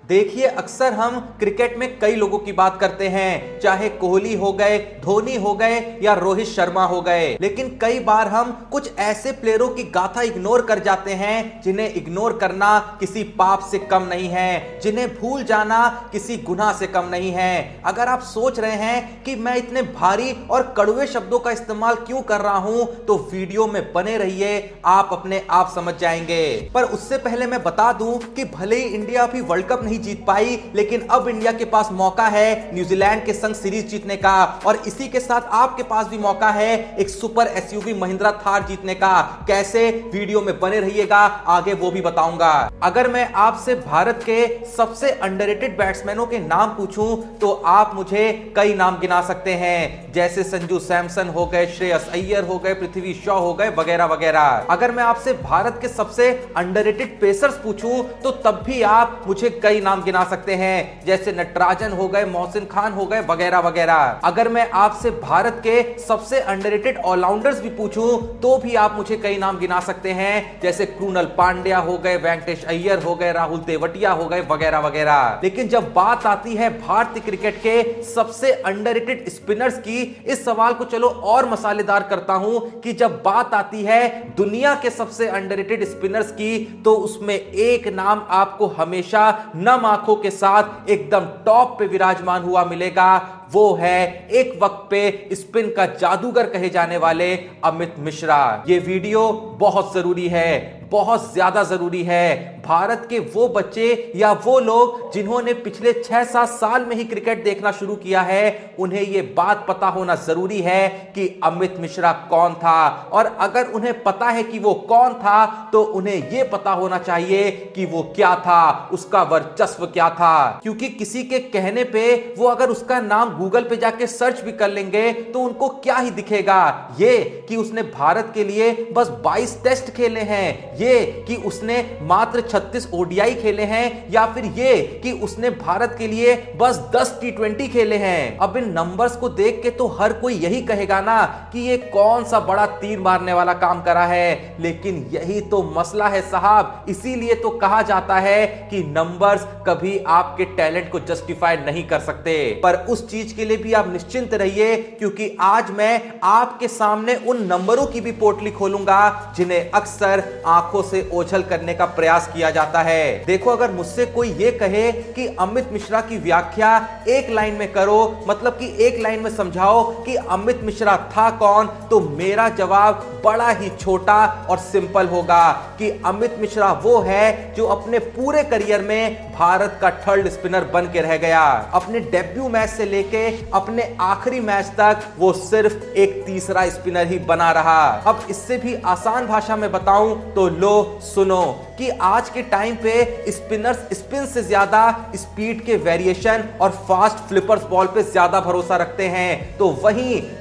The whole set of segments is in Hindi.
देखिए, अक्सर हम क्रिकेट में कई लोगों की बात करते हैं, चाहे कोहली हो गए, धोनी हो गए या रोहित शर्मा हो गए, लेकिन कई बार हम कुछ ऐसे प्लेयरों की गाथा इग्नोर कर जाते हैं जिन्हें इग्नोर करना किसी पाप से कम नहीं है, जिन्हें भूल जाना किसी गुनाह से कम नहीं है। अगर आप सोच रहे हैं कि मैं इतने भारी और कड़वे शब्दों का इस्तेमाल क्यों कर रहा हूं, तो वीडियो में बने रहिए, आप अपने आप समझ जाएंगे। पर उससे पहले मैं बता दूं कि भले ही इंडिया अभी वर्ल्ड कप नहीं जीत पाई, लेकिन अब इंडिया के पास मौका है न्यूजीलैंड के संग सीरीज जीतने का, और इसी के साथ आपके पास भी मौका है एक सुपर एसयूवी महिंद्रा थार जीतने का। कैसे? वीडियो में बने रहिएगा, आगे वो भी बताऊंगा। अगर मैं आपसे भारत के सबसे अंडररेटेड बैट्समैनों के नाम पूछूं तो आप मुझे कई नाम गिना सकते हैं, जैसे संजू सैमसन हो गए, श्रेयस अय्यर हो गए, पृथ्वी शॉ हो गए, वगैरह वगैरह। अगर मैं आपसे भारत के सबसे अंडररेटेड पेसर्स पूछूं तो तब भी आप मुझे कई नाम गिना सकते हैं, जैसे नटराजन हो गए, मोहसिन खान हो गए, वगैरह वगैरह। अगर मैं आपसे भारत के सबसे अंडररेटेड ऑलराउंडर्स भी पूछूं तो भी आप मुझे कई नाम गिना सकते हैं, जैसे कृणाल पांड्या हो गए, वेंकटेश अय्यर हो गए, राहुल तेवतिया हो गए, वगैरह वगैरह। लेकिन जब बात आती है भारतीय क्रिकेट के सबसे अंडररेटेड स्पिनर्स की, इस सवाल को चलो और मसालेदार करता हूं कि जब बात आती है दुनिया के सबसे अंडररेटेड स्पिनर्स की, तो उसमें एक नाम आपको हमेशा नम आंखों के साथ एकदम टॉप पे विराजमान हुआ मिलेगा। वो है एक वक्त पे स्पिन का जादूगर कहे जाने वाले अमित मिश्रा। ये वीडियो बहुत जरूरी है, बहुत ज्यादा जरूरी है। भारत के वो बच्चे या वो लोग जिन्होंने पिछले 6-7 साल में ही क्रिकेट देखना शुरू किया है, उन्हें यह बात पता होना जरूरी है कि अमित मिश्रा कौन था, और अगर उन्हें पता है कि वो कौन था तो उन्हें यह पता होना चाहिए कि वो क्या था, उसका वर्चस्व क्या था। क्योंकि किसी के कहने पे वो अगर उसका नाम गूगल पे जाके सर्च भी कर लेंगे तो उनको क्या ही दिखेगा, ये कि उसने भारत के लिए बस 22 टेस्ट खेले हैं, ये कि उसने मात्र 36 ओडीआई खेले हैं, या फिर ये कि उसने भारत के लिए बस 10 टी20 खेले हैं। अब इन नंबर्स को देख के तो हर कोई यही कहेगा ना कि ये कौन सा बड़ा तीर मारने वाला काम करा है, लेकिन यही तो मसला है साहब। इसीलिए तो कहा जाता है कि नंबर्स कभी आपके टैलेंट को जस्टिफाई नहीं कर सकते। पर उस चीज के लिए भी आप निश्चिंत रहिए, क्योंकि आज मैं आपके सामने उन नंबरों की भी पोटली खोलूंगा जिन्हें अक्सर आंखों से ओझल करने का प्रयास किया जाता है। देखो, अगर मुझसे कोई यह कहे कि अमित मिश्रा की व्याख्या एक लाइन में करो, मतलब कि एक लाइन में समझाओ कि अमित मिश्रा था कौन, तो मेरा जवाब बड़ा ही छोटा और सिंपल होगा कि अमित मिश्रा वो है जो अपने पूरे करियर में भारत का थर्ड स्पिनर बन के रह गया। अपने डेब्यू मैच से लेके अपने आखिरी मैच तक वो सिर्फ एक तीसरा स्पिनर ही बना रहा। अब इससे भी आसान भाषा में बताऊं तो लो सुनो कि आज के टाइम पे स्पिनर्स स्पिन से ज्यादा स्पीड के वेरिएशन और फास्ट फ्लिपर्स बॉल पे ज्यादा भरोसा रखते हैं। तो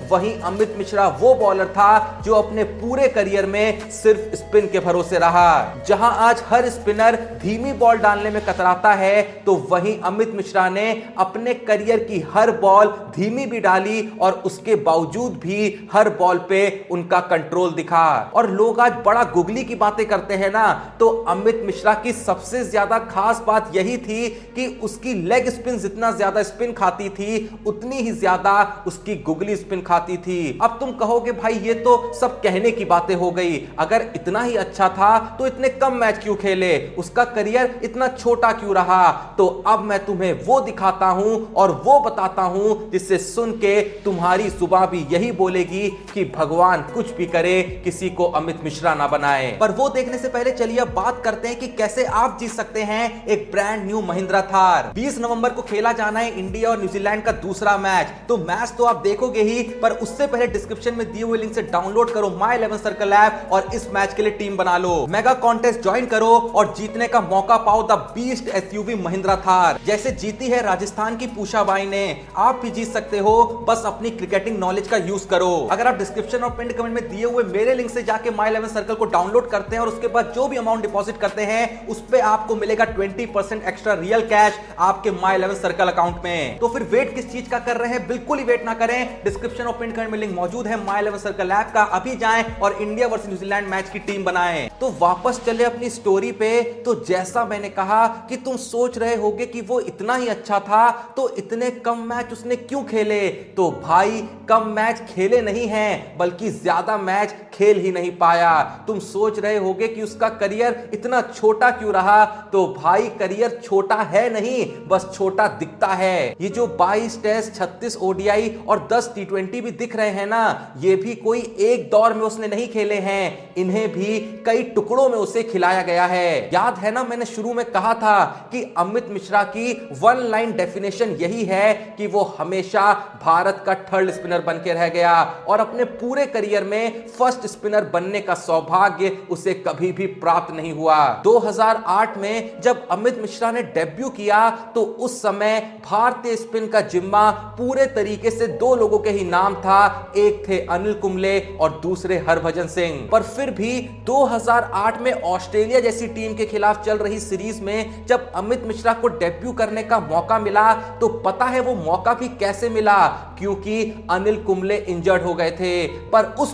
वहीं अमित मिश्रा वो बॉलर था जो अपने पूरे करियर में सिर्फ स्पिन के भरोसे रहा। जहां आज हर स्पिनर धीमी बॉल डालने में कतराता है, तो वहीं अमित मिश्रा ने अपने करियर की हर बॉल धीमी भी डाली और उसके बावजूद भी हर बॉल पे उनका कंट्रोल दिखा। और लोग आज बड़ा गुगली की बातें करते हैं ना, तो अमित मिश्रा की सबसे ज्यादा खास बात यही थी कि उसकी लेग स्पिन जितना ज्यादा स्पिन खाती थी, उतनी ही ज्यादा उसकी गुगली स्पिन खाती थी। अब तुम कहोगे भाई ये तो सब कहने की बातें हो गई, अगर इतना ही अच्छा था तो इतने कम मैच क्यों खेले, उसका करियर इतना छोटा क्यों रहा। तो अब मैं तुम्हें वो दिखाता हूं और वो बताता हूं जिससे सुन के तुम्हारी जुबान भी यही बोलेगी कि भगवान कुछ भी करे, किसी को अमित मिश्रा ना बनाए। पर वो देखने से पहले चलिए अब बात करते हैं कि कैसे आप जीत सकते हैं एक ब्रांड न्यू महिंद्रा थार। 20 नवंबर को खेला जाना है इंडिया और न्यूजीलैंड का दूसरा मैच। तो मैच तो आप देखोगे ही, पर उससे पहले डिस्क्रिप्शन में दिए हुए लिंक से डाउनलोड करो माय 11 सर्कल ऐप और इस मैच के लिए टीम बना लो, मेगा कॉन्टेस्ट ज्वाइन करो और जीतने का मौका पाओ the beast SUV Mahindra Thar. जैसे जीती है राजस्थान की पूषा बाई ने, आप भी जीत सकते हो, बस अपनी क्रिकेटिंग नॉलेज का यूज करो। अगर आप डिस्क्रिप्शन और पिन कमेंट में दिए हुए मेरे लिंक से जाके माय 11 सर्कल को डाउनलोड करते हैं और उसके बाद जो भी अमाउंट डिपॉजिट करते हैं उस पे आपको मिलेगा 20% एक्स्ट्रा रियल कैश आपके माय 11 सर्कल अकाउंट में। तो फिर वेट किस चीज का कर रहे हैं, बिल्कुल ही वेट ना करें, डिस्क्रिप्शन और ऑफ पिन कमेंट में लिंक मौजूद है माय 11 सर्कल ऐप का, अभी जाएं और इंडिया वर्सेस न्यूजीलैंड मैच की टीम बनाएं। तो वापस चले अपनी स्टोरी पे। तो जैसा मैंने कहा कि तुम सोच रहे होगे कि वो इतना ही अच्छा था तो इतने कम मैच उसने क्यों खेले, तो भाई कम मैच खेले नहीं हैं बल्कि ज्यादा मैच खेल ही नहीं पाया। तुम सोच रहे होगे कि उसका करियर इतना छोटा क्यों रहा, तो भाई करियर छोटा है नहीं, बस छोटा दिखता है। ये जो 22 टेस्ट, 36 ओडीआई और 10 टी20 भी दिख रहे हैं ना, ये भी कोई एक दौर में उसने नहीं खेले हैं, इन्हें भी कई टुकड़ों में उसे खिलाया गया है। याद है ना, मैंने शुरू में कहा था कि अमित मिश्रा की वन लाइन डेफिनेशन यही है कि वो हमेशा भारत का थर्ड स्पिनर बन के रह गया और अपने पूरे करियर में फर्स्ट स्पिनर बनने का सौभाग्य उसे कभी भी प्राप्त नहीं हुआ। 2008 में जब अमित मिश्रा ने डेब्यू किया तो उस समय भारतीय स्पिन का जिम्मा पूरे तरीके से दो लोगों के ही नाम था, एक थे अनिल कुंबले और दूसरे हरभजन सिंह। पर फिर भी 2008 में ऑस्ट्रेलिया जैसी टीम के खिलाफ चल रही सीरीज में जब अमित मिश्रा को डेब्यू करने का मौका मिला तो पता है वो मौका भी कैसे मिला, क्योंकि अनिल कुंबले इंजर्ड हो गए थे। पर उस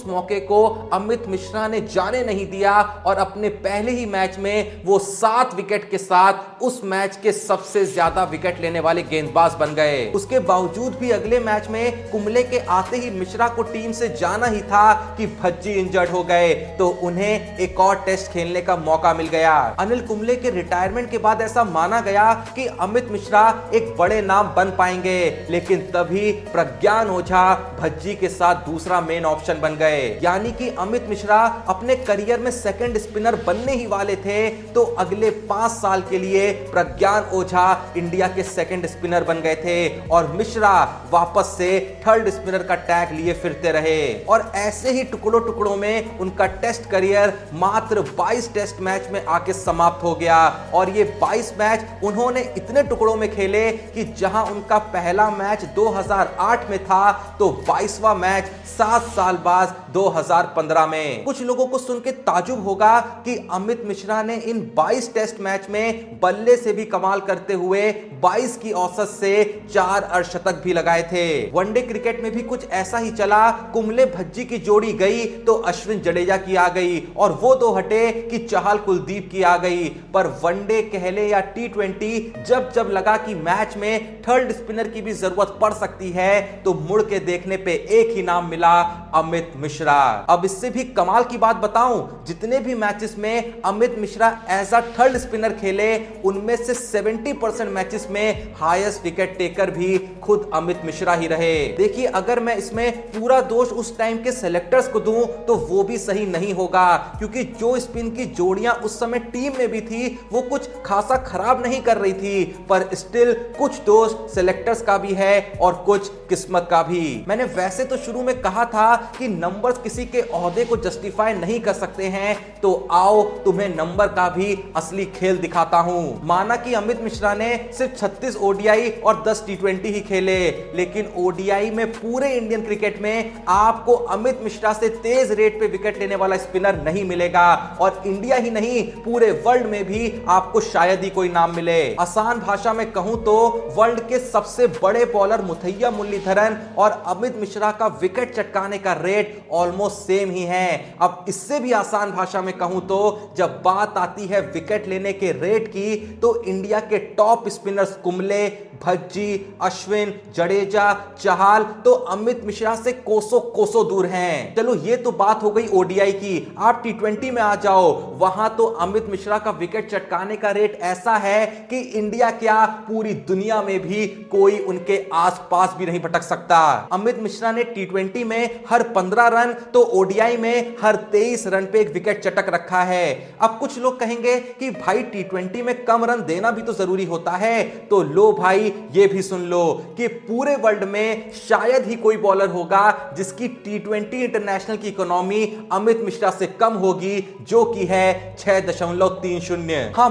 मौके को अमित मिश्रा ने जाने नहीं दिया और अपने पहले ही मैच में वो 7 विकेट के साथ उस मैच के सबसे ज्यादा विकेट लेने वाले गेंदबाज बन गए। उसके बावजूद भी अगले मैच में कुंबले के आते ही मिश्रा को टीम से जाना ही था कि भज्जी इंजर्ड हो गए, तो उन्हें एक और टेस्ट खेलने का मौका मिल गया। अनिल कुंबले के रिटायरमेंट के बाद ऐसा माना गया कि अमित मिश्रा एक बड़े नाम बन पाएंगे, लेकिन तभी प्रज्ञान ओझा भज्जी के साथ दूसरा मेन ऑप्शन बन गए। यानी कि अमित मिश्रा अपने करियर में सेकंड स्पिनर बनने ही वाले थे, तो अगले 5 साल के लिए प्रज्ञान ओझा इंडिया के सेकंड स्पिनर बन गए थे और मिश्रा वापस से थर्ड स्पिनर का टैग लिए फिरते रहे। और ऐसे ही टुकड़ों टुकड़ों में उनका टेस्ट करियर मात्र 22 टेस्ट मैच में आके समाप्त हो गया। और ये 22 मैच उन्होंने इतने टुकड़ों में खेले कि जहां उनका पहला मैच 2008 में था तो 22वां मैच 7 साल बाद 2015 में। कुछ लोगों को सुन के ताजुब होगा कि अमित मिश्रा ने इन 22 टेस्ट मैच में बल्ले से भी कमाल करते हुए 22 की औसत से 4 अर्धशतक भी लगाए थे। वनडे क्रिकेट में भी कुछ ऐसा ही चला, कुंबले भज्जी की जोड़ी गई तो अश्विन जडेजा की आ गई और वो दो हटे कि चहल कुलदीप की आ गई। पर वनडे कहले या टी20 जब जब लगा कि मैच में थर्ड स्पिनर की भी जरूरत पड़ सकती है तो मुड़ के देखने पे एक ही नाम मिला, अमित मिश्रा। अब इससे भी कमाल की बात बताऊं, जितने भी मैचेस में Amit Mishra as a third spinner खेले उनमें से 70% मैचेस में हाईएस्ट विकेट टेकर भी खुद अमित मिश्रा ही रहे। देखिए, अगर मैं इसमें पूरा दोष उस टाइम के सेलेक्टर्स को दूं तो वो भी सही नहीं होगा, क्योंकि जो स्पिन की जोड़ियां उस समय टीम में भी थी वो कुछ खासा खराब नहीं कर रही थी। पर स्टिल कुछ दोष सेलेक्टर्स का भी है और कुछ किस्मत का भी। मैंने वैसे तो शुरू में कहा था कि नंबर्स किसी के ओहदे को जस्टिफाई नहीं कर सकते हैं, तो आओ तुम्हें नंबर का भी असली खेल दिखाता हूं। माना कि अमित मिश्रा ने सिर्फ 36 ओडीआई और 10 टी20 ही खेले, लेकिन ओडीआई में पूरे इंडियन क्रिकेट में आपको अमित मिश्रा से तेज रेट पे विकेट लेने वाला स्पिनर नहीं मिलेगा और इंडिया ही नहीं पूरे वर्ल्ड में भी आपको शायद ही कोई नाम मिले। आसान भाषा में कहूं तो वर्ल्ड के सबसे बड़े बॉलर मुथैया मुरलीधरन और अमित मिश्रा का विकेट चटकाने का रेट ऑलमोस्ट सेम ही है। अब इससे भी आसान भाषा में कहूं तो जब बात आती है विकेट लेने के रेट की तो इंडिया के टॉप स्पिनर्स कुंबले, भज्जी, अश्विन, जडेजा, चहल तो अमित मिश्रा से कोसों दूर हैं। चलो ये तो बात हो गई ओडीआई की। आप टी20 में आ जाओ, वहां तो अमित मिश्रा का विकेट चटकाने का रेट ऐसा है कि इंडिया क्या पूरी दुनिया में भी कोई उनके आसपास भी नहीं भटक सकता। अमित मिश्रा ने टी20 में हर 15 रन तो ओडीआई में हर 23 रन पे एक विकेट चटक रखा है। अब कुछ लोग कहेंगे कि भाई टी20 में कम रन देना भी तो जरूरी होता है, तो लो भाई ये भी सुन लो कि पूरे वर्ल्ड में शायद ही कोई बॉलर होगा जिसकी टी20 इंटरनेशनल की इकोनॉमी अमित मिश्रा से कम होगी, जो कि है 6.30। हाँ,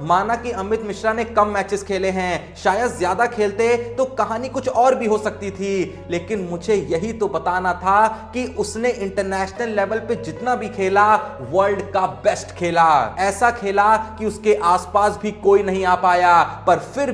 माना कि अमित मिश्रा ने कम मैचेस खेले हैं, शायद ज्यादा खेलते तो कहानी कुछ और भी हो सकती थी, लेकिन मुझे यही तो बताना था कि उसने इंटरनेशनल लेवल पे जितना भी खेला वर्ल्ड का बेस्ट खेला। ऐसा खेला कि उसके आसपास भी कोई नहीं आ पाया। पर फिर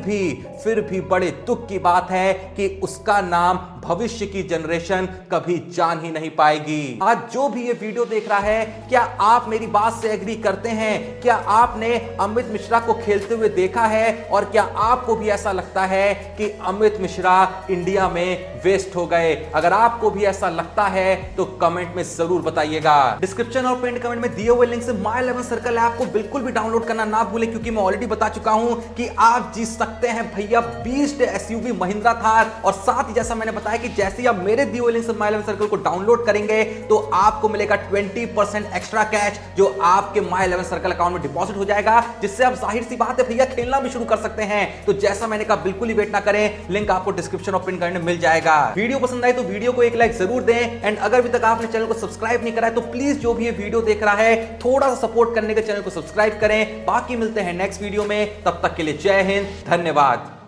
भी बड़े दुख की बात है कि उसका उसका नाम भविष्य की जनरेशन कभी जान ही नहीं पाएगी। आज जो भी ये वीडियो देख रहा है, क्या आप मेरी बात से एग्री करते हैं? क्या आपने अमित मिश्रा को खेलते हुए देखा है? और क्या आपको भी ऐसा लगता है कि अमित मिश्रा इंडिया में वेस्ट हो गए? अगर आपको भी ऐसा लगता है तो कमेंट में जरूर बताइएगा। डिस्क्रिप्शन और पिन कमेंट में दिए हुए लिंक से माय 11 सर्कल ऐप को बिल्कुल भी डाउनलोड करना ना भूलें, क्योंकि मैं ऑलरेडी बता चुका हूं कि आप जीत सकते हैं भैया बीस्ट एसयूवी महिंद्रा थार। और साथ ही जैसा मैंने बताया कि जैसे ही आप मेरे दिए हुए लिंक से माय 11 सर्कल को डाउनलोड करेंगे तो आपको मिलेगा 20% एक्स्ट्रा कैश जो आपके माय 11 सर्कल अकाउंट में डिपॉजिट हो जाएगा, जिससे आप जाहिर सी बात है भैया खेलना भी शुरू कर सकते हैं। तो जैसा मैंने कहा बिल्कुल ही वेट ना करें, लिंक आपको डिस्क्रिप्शन और पिन कमेंट में मिल जाएगा। वीडियो पसंद आए तो वीडियो को एक लाइक जरूर दें, एंड अगर अभी तक आपने चैनल को सब्सक्राइब नहीं करा है तो प्लीज जो भी ये वीडियो देख रहा है थोड़ा सा सपोर्ट करने के चैनल को सब्सक्राइब करें। बाकी मिलते हैं नेक्स्ट वीडियो में, तब तक के लिए जय हिंद, धन्यवाद।